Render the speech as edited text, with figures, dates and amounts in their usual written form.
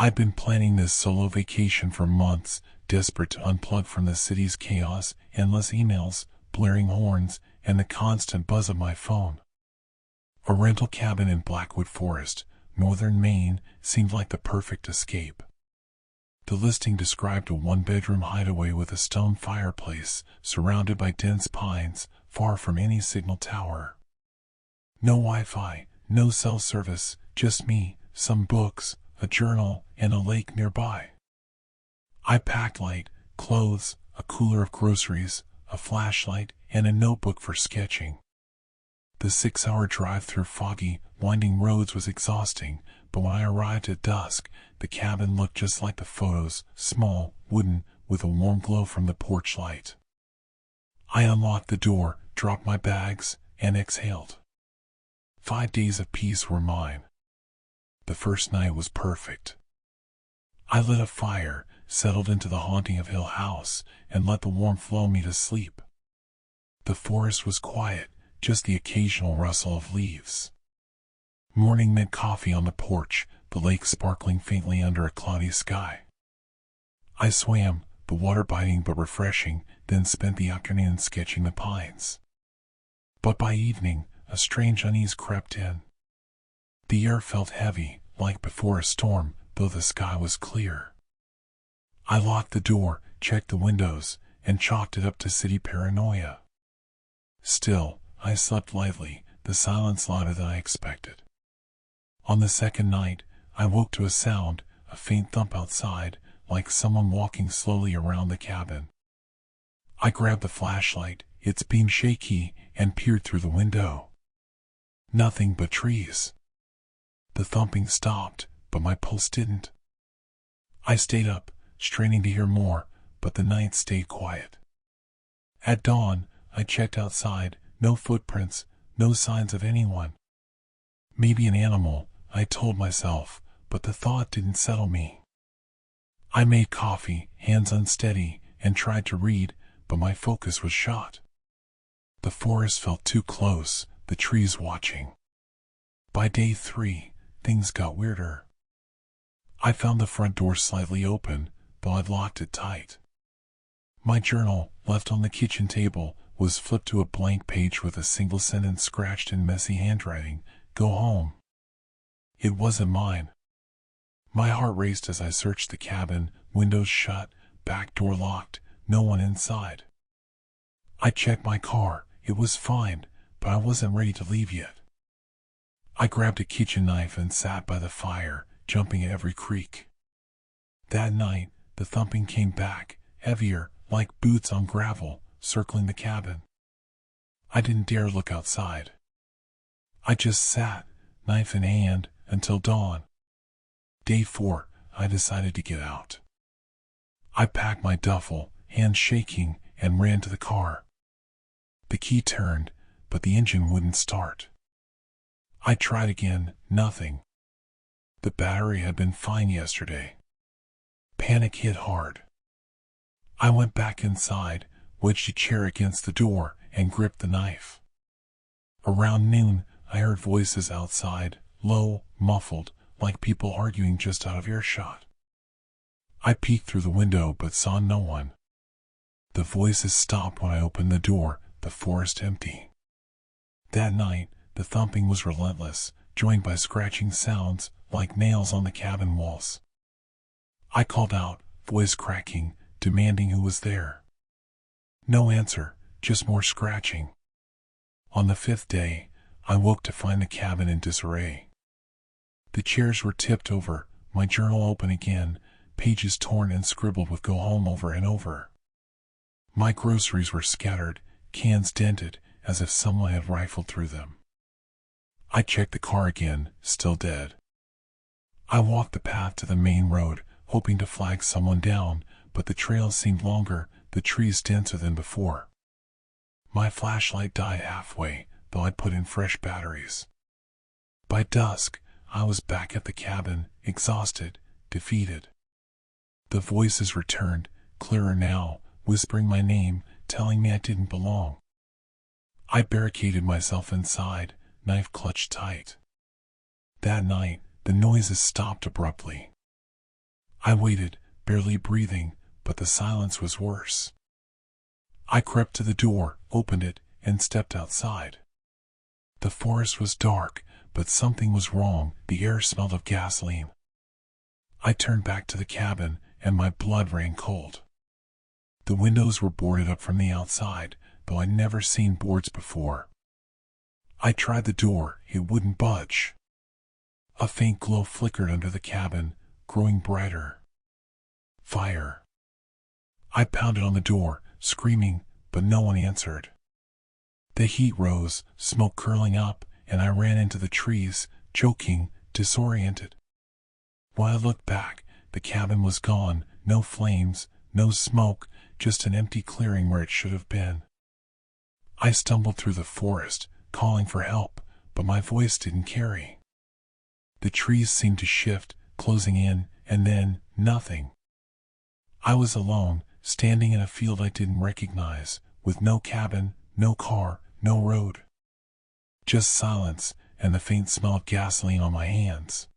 I've been planning this solo vacation for months, desperate to unplug from the city's chaos, endless emails, blaring horns, and the constant buzz of my phone. A rental cabin in Blackwood Forest, northern Maine, seemed like the perfect escape. The listing described a one-bedroom hideaway with a stone fireplace, surrounded by dense pines, far from any signal tower. No Wi-Fi, no cell service, just me, some books, a journal, and a lake nearby. I packed light, clothes, a cooler of groceries, a flashlight, and a notebook for sketching. The 6-hour drive through foggy, winding roads was exhausting, but when I arrived at dusk, the cabin looked just like the photos, small, wooden, with a warm glow from the porch light. I unlocked the door, dropped my bags, and exhaled. 5 days of peace were mine. The first night was perfect. I lit a fire, settled into the haunting of Hill House, and let the warmth lull me to sleep. The forest was quiet, just the occasional rustle of leaves. Morning meant coffee on the porch, the lake sparkling faintly under a cloudy sky. I swam, the water biting but refreshing, then spent the afternoon sketching the pines. But by evening, a strange unease crept in. The air felt heavy, like before a storm, though the sky was clear. I locked the door, checked the windows, and chalked it up to city paranoia. Still, I slept lightly, the silence louder than I expected. On the second night, I woke to a sound, a faint thump outside, like someone walking slowly around the cabin. I grabbed the flashlight, its beam shaky, and peered through the window. Nothing but trees. The thumping stopped, but my pulse didn't. I stayed up, straining to hear more, but the night stayed quiet. At dawn, I checked outside, no footprints, no signs of anyone. Maybe an animal, I told myself, but the thought didn't settle me. I made coffee, hands unsteady, and tried to read, but my focus was shot. The forest felt too close, the trees watching. By day 3, things got weirder. I found the front door slightly open, though I'd locked it tight. My journal, left on the kitchen table, was flipped to a blank page with a single sentence scratched in messy handwriting, "Go home." It wasn't mine. My heart raced as I searched the cabin, windows shut, back door locked, no one inside. I checked my car, it was fine, but I wasn't ready to leave yet. I grabbed a kitchen knife and sat by the fire, jumping at every creak. That night, the thumping came back, heavier, like boots on gravel, circling the cabin. I didn't dare look outside. I just sat, knife in hand, until dawn. Day 4, I decided to get out. I packed my duffel, hands shaking, and ran to the car. The key turned, but the engine wouldn't start. I tried again, nothing. The battery had been fine yesterday. Panic hit hard. I went back inside, wedged a chair against the door, and gripped the knife. Around noon, I heard voices outside, low, muffled, like people arguing just out of earshot. I peeked through the window but saw no one. The voices stopped when I opened the door, the forest empty. That night, the thumping was relentless, joined by scratching sounds, like nails on the cabin walls. I called out, voice cracking, demanding who was there. No answer, just more scratching. On the 5th day, I woke to find the cabin in disarray. The chairs were tipped over, my journal open again, pages torn and scribbled with "Go home" over and over. My groceries were scattered, cans dented, as if someone had rifled through them. I checked the car again, still dead. I walked the path to the main road, hoping to flag someone down, but the trail seemed longer, the trees denser than before. My flashlight died halfway, though I'd put in fresh batteries. By dusk, I was back at the cabin, exhausted, defeated. The voices returned, clearer now, whispering my name, telling me I didn't belong. I barricaded myself inside, knife clutched tight. That night, the noises stopped abruptly. I waited, barely breathing, but the silence was worse. I crept to the door, opened it, and stepped outside. The forest was dark, but something was wrong. The air smelled of gasoline. I turned back to the cabin, and my blood ran cold. The windows were boarded up from the outside, though I'd never seen boards before. I tried the door, it wouldn't budge. A faint glow flickered under the cabin, growing brighter. Fire. I pounded on the door, screaming, but no one answered. The heat rose, smoke curling up, and I ran into the trees, choking, disoriented. When I looked back, the cabin was gone, no flames, no smoke, just an empty clearing where it should have been. I stumbled through the forest, calling for help, but my voice didn't carry. The trees seemed to shift, closing in, and then, nothing. I was alone, standing in a field I didn't recognize, with no cabin, no car, no road. Just silence, and the faint smell of gasoline on my hands.